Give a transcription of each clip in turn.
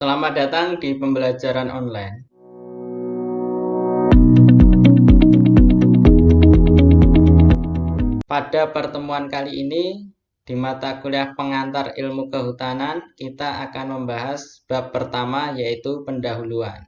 Selamat datang di pembelajaran online. Pada pertemuan kali ini, di mata kuliah pengantar ilmu kehutanan, kita akan membahas bab pertama, yaitu pendahuluan.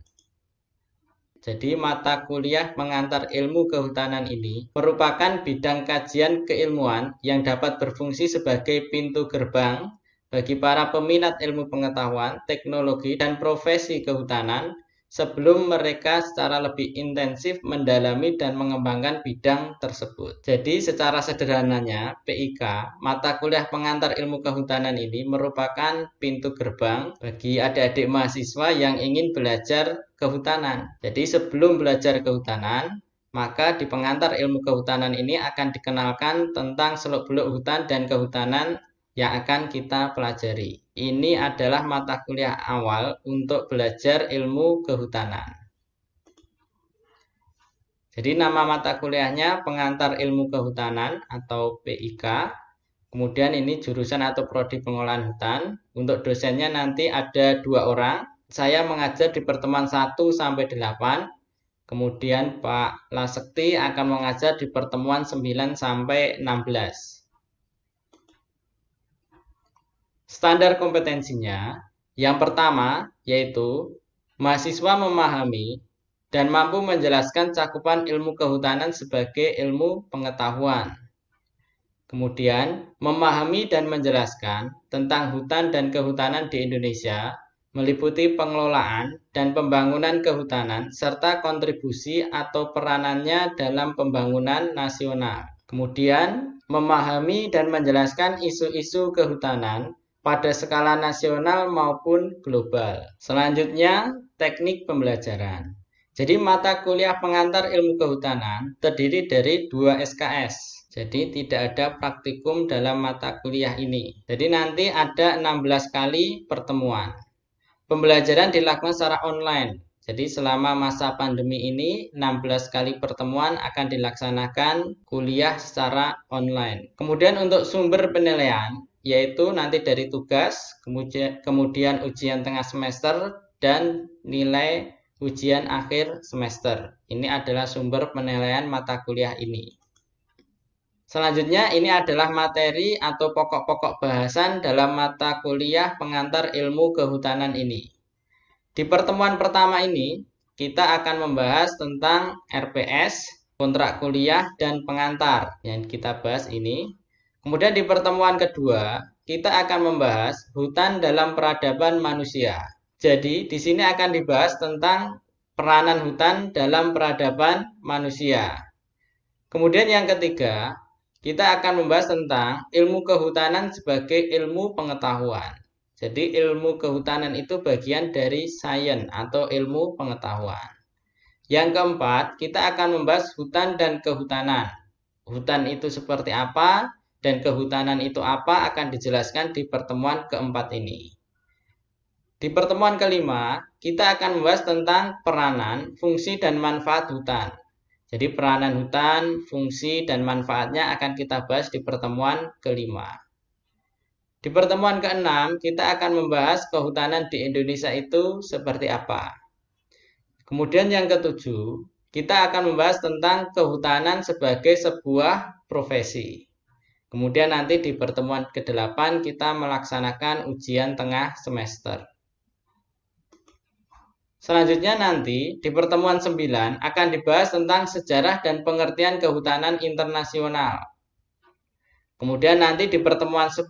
Jadi, mata kuliah pengantar ilmu kehutanan ini merupakan bidang kajian keilmuan yang dapat berfungsi sebagai pintu gerbang bagi para peminat ilmu pengetahuan, teknologi, dan profesi kehutanan sebelum mereka secara lebih intensif mendalami dan mengembangkan bidang tersebut. Jadi secara sederhananya, PIK, mata kuliah pengantar ilmu kehutanan ini merupakan pintu gerbang bagi adik-adik mahasiswa yang ingin belajar kehutanan. Jadi sebelum belajar kehutanan, maka di pengantar ilmu kehutanan ini akan dikenalkan tentang seluk-beluk hutan dan kehutanan yang akan kita pelajari. Ini adalah mata kuliah awal untuk belajar ilmu kehutanan. Jadi nama mata kuliahnya pengantar ilmu kehutanan atau PIK. Kemudian ini jurusan atau prodi pengolahan hutan. Untuk dosennya nanti ada 2 orang. Saya mengajar di pertemuan 1 sampai 8. Kemudian Pak Lasekti akan mengajar di pertemuan 9 sampai 16. Standar kompetensinya, yang pertama yaitu mahasiswa memahami dan mampu menjelaskan cakupan ilmu kehutanan sebagai ilmu pengetahuan. Kemudian, memahami dan menjelaskan tentang hutan dan kehutanan di Indonesia, meliputi pengelolaan dan pembangunan kehutanan serta kontribusi atau peranannya dalam pembangunan nasional. Kemudian, memahami dan menjelaskan isu-isu kehutanan pada skala nasional maupun global. Selanjutnya, teknik pembelajaran. Jadi mata kuliah pengantar ilmu kehutanan terdiri dari 2 SKS. Jadi tidak ada praktikum dalam mata kuliah ini. Jadi nanti ada 16 kali pertemuan. Pembelajaran dilakukan secara online. Jadi selama masa pandemi ini 16 kali pertemuan akan dilaksanakan kuliah secara online. Kemudian untuk sumber penilaian yaitu nanti dari tugas, kemudian ujian tengah semester dan nilai ujian akhir semester. Ini adalah sumber penilaian mata kuliah ini. Selanjutnya ini adalah materi atau pokok-pokok bahasan dalam mata kuliah pengantar ilmu kehutanan ini. Di pertemuan pertama ini, kita akan membahas tentang RPS, kontrak kuliah, dan pengantar yang kita bahas ini. Kemudian di pertemuan kedua, kita akan membahas hutan dalam peradaban manusia. Jadi, di sini akan dibahas tentang peranan hutan dalam peradaban manusia. Kemudian yang ketiga, kita akan membahas tentang ilmu kehutanan sebagai ilmu pengetahuan. Jadi ilmu kehutanan itu bagian dari sains atau ilmu pengetahuan. Yang keempat, kita akan membahas hutan dan kehutanan. Hutan itu seperti apa dan kehutanan itu apa akan dijelaskan di pertemuan keempat ini. Di pertemuan kelima, kita akan membahas tentang peranan, fungsi, dan manfaat hutan. Jadi peranan hutan, fungsi, dan manfaatnya akan kita bahas di pertemuan kelima. Di pertemuan keenam, kita akan membahas kehutanan di Indonesia itu seperti apa. Kemudian yang ketujuh, kita akan membahas tentang kehutanan sebagai sebuah profesi. Kemudian nanti di pertemuan ke-8 kita melaksanakan ujian tengah semester. Selanjutnya nanti di pertemuan 9 akan dibahas tentang sejarah dan pengertian kehutanan internasional. Kemudian nanti di pertemuan 10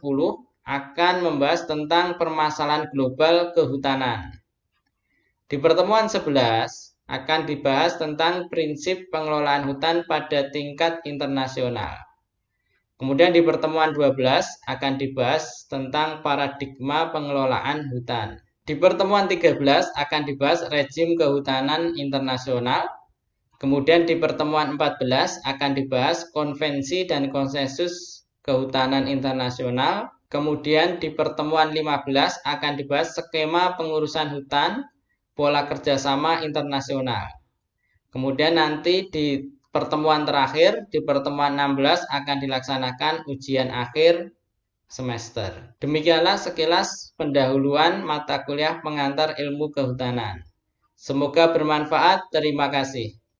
akan membahas tentang permasalahan global kehutanan. Di pertemuan 11 akan dibahas tentang prinsip pengelolaan hutan pada tingkat internasional. Kemudian di pertemuan 12 akan dibahas tentang paradigma pengelolaan hutan. Di pertemuan 13 akan dibahas rezim kehutanan internasional. Kemudian di pertemuan 14 akan dibahas konvensi dan konsensus kehutanan internasional. Kemudian di pertemuan 15 akan dibahas skema pengurusan hutan, pola kerjasama internasional. Kemudian nanti di pertemuan terakhir, di pertemuan 16 akan dilaksanakan ujian akhir semester. Demikianlah sekilas pendahuluan mata kuliah pengantar ilmu kehutanan. Semoga bermanfaat. Terima kasih.